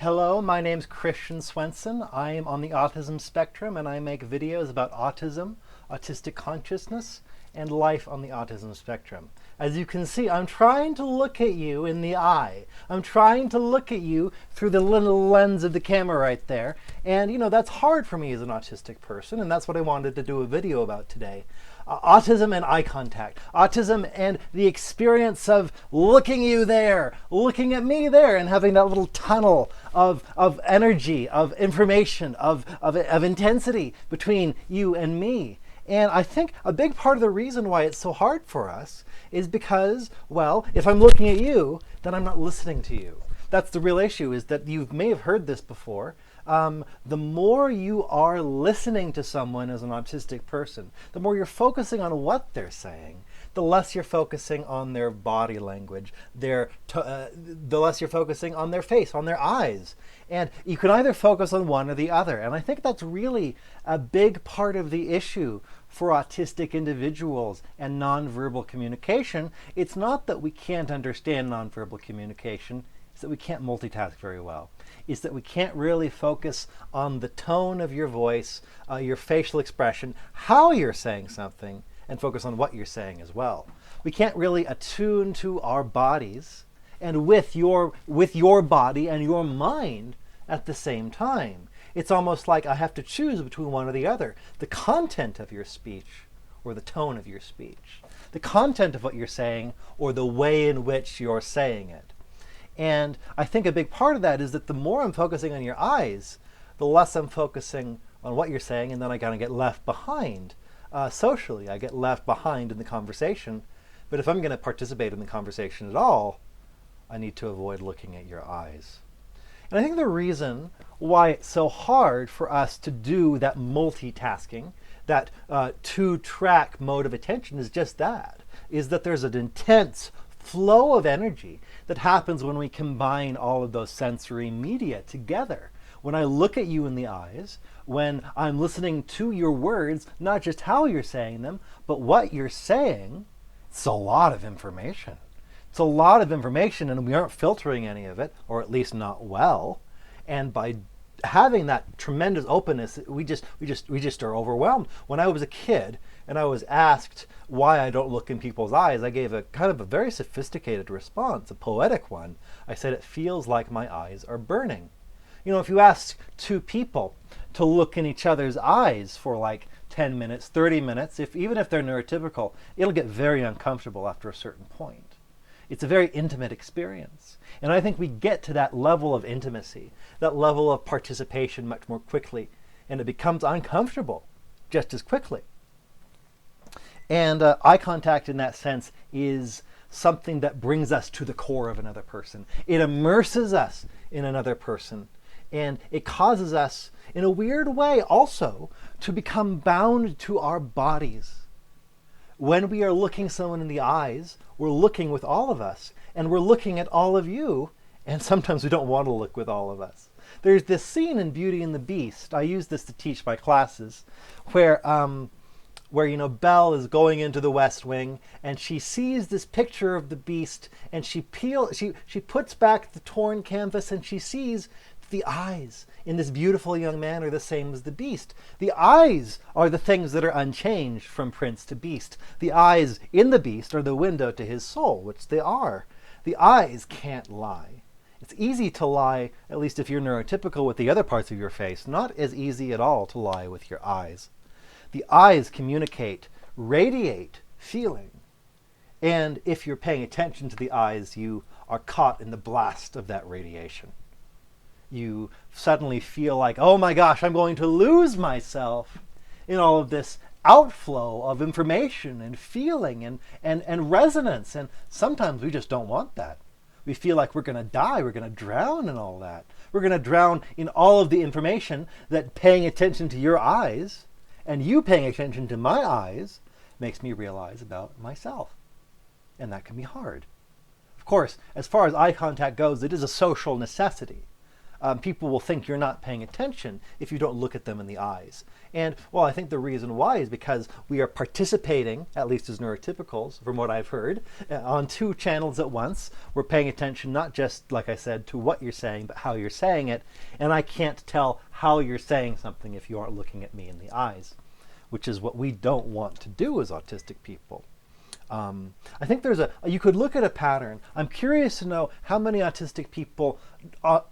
Hello, my name's Christian Swenson. I am on the autism spectrum and I make videos about autism, autistic consciousness, and life on the autism spectrum. As you can see, I'm trying to look at you in the eye. I'm trying to look at you through the little lens of the camera right there. And that's hard for me as an autistic person, and that's what I wanted to do a video about today. Autism and eye contact. Autism and the experience of looking you there, looking at me there, and having that little tunnel of energy, of information, of intensity between you and me. And I think a big part of the reason why it's so hard for us is because, well, if I'm looking at you, then I'm not listening to you. That's the real issue, is that you may have heard this before. The more you are listening to someone as an autistic person, the more you're focusing on what they're saying, the less you're focusing on their body language, the less you're focusing on their face, on their eyes. And you can either focus on one or the other. And I think that's really a big part of the issue for autistic individuals and nonverbal communication. It's not that we can't understand nonverbal communication, it's that we can't multitask very well. It's that we can't really focus on the tone of your voice, your facial expression, how you're saying something, and focus on what you're saying as well. We can't really attune to our bodies and with your body and your mind at the same time. It's almost like I have to choose between one or the other. The content of your speech or the tone of your speech. The content of what you're saying or the way in which you're saying it. And I think a big part of that is that the more I'm focusing on your eyes, the less I'm focusing on what you're saying, and then I kind of get left behind socially. I get left behind in the conversation. But if I'm going to participate in the conversation at all, I need to avoid looking at your eyes. And I think the reason why it's so hard for us to do that multitasking, that two-track mode of attention is just that, is that there's an intense flow of energy that happens when we combine all of those sensory media together. When I look at you in the eyes, when I'm listening to your words, not just how you're saying them, but what you're saying, it's a lot of information. It's a lot of information, and we aren't filtering any of it, or at least not well. And by having that tremendous openness, we just are overwhelmed. When I was a kid and I was asked why I don't look in people's eyes, I gave a kind of a very sophisticated response, a poetic one. I said, it feels like my eyes are burning. If you ask two people to look in each other's eyes for like 10 minutes, 30 minutes, even if they're neurotypical, it'll get very uncomfortable after a certain point. It's a very intimate experience. And I think we get to that level of intimacy, that level of participation much more quickly, and it becomes uncomfortable just as quickly. And eye contact in that sense is something that brings us to the core of another person. It immerses us in another person. And it causes us, in a weird way also, to become bound to our bodies. When we are looking someone in the eyes, we're looking with all of us, and we're looking at all of you, and sometimes we don't want to look with all of us. There's this scene in Beauty and the Beast, I use this to teach my classes, where Belle is going into the West Wing, and she sees this picture of the Beast, and she puts back the torn canvas, and she sees the eyes in this beautiful young man are the same as the Beast. The eyes are the things that are unchanged from Prince to Beast. The eyes in the Beast are the window to his soul, which they are. The eyes can't lie. It's easy to lie, at least if you're neurotypical, with the other parts of your face. Not as easy at all to lie with your eyes. The eyes communicate, radiate feeling. And if you're paying attention to the eyes, you are caught in the blast of that radiation. You suddenly feel like, oh my gosh, I'm going to lose myself in all of this outflow of information and feeling and resonance. And sometimes we just don't want that. We feel like we're going to die, we're going to drown in all that. We're going to drown in all of the information that paying attention to your eyes and you paying attention to my eyes makes me realize about myself. And that can be hard. Of course, as far as eye contact goes, it is a social necessity. people will think you're not paying attention if you don't look at them in the eyes. And, well, I think the reason why is because we are participating, at least as neurotypicals, from what I've heard, on two channels at once. We're paying attention not just, like I said, to what you're saying, but how you're saying it. And I can't tell how you're saying something if you aren't looking at me in the eyes, which is what we don't want to do as autistic people. I think you could look at a pattern. I'm curious to know how many autistic people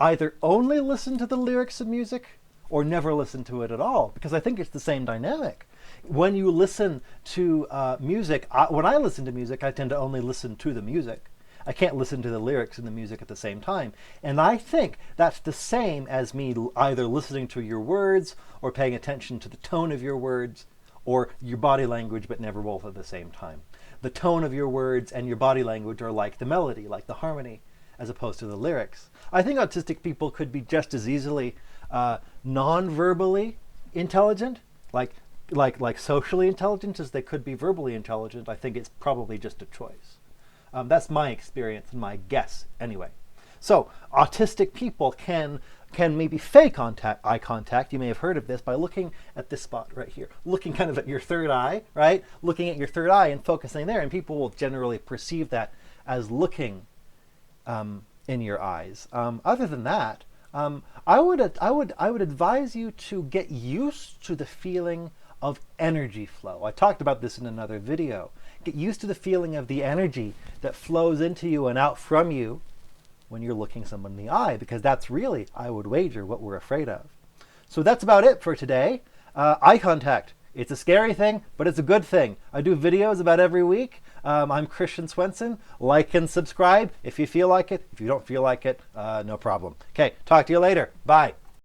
either only listen to the lyrics of music or never listen to it at all, because I think it's the same dynamic. When you listen to music, when I listen to music, I tend to only listen to the music. I can't listen to the lyrics and the music at the same time. And I think that's the same as me either listening to your words or paying attention to the tone of your words or your body language, but never both at the same time. The tone of your words and your body language are like the melody, like the harmony, as opposed to the lyrics. I think autistic people could be just as easily non-verbally intelligent, like socially intelligent, as they could be verbally intelligent. I think it's probably just a choice. That's my experience and my guess anyway. So autistic people can maybe fake eye contact. You may have heard of this by looking at this spot right here, looking kind of at your third eye, right? Looking at your third eye and focusing there, and people will generally perceive that as looking in your eyes. Other than that, I would advise you to get used to the feeling of energy flow. I talked about this in another video. Get used to the feeling of the energy that flows into you and out from you when you're looking someone in the eye, because that's really, I would wager, what we're afraid of. So that's about it for today. Eye contact. It's a scary thing, but it's a good thing. I do videos about every week. I'm Christian Swenson. Like and subscribe if you feel like it. If you don't feel like it, no problem. Okay, talk to you later. Bye.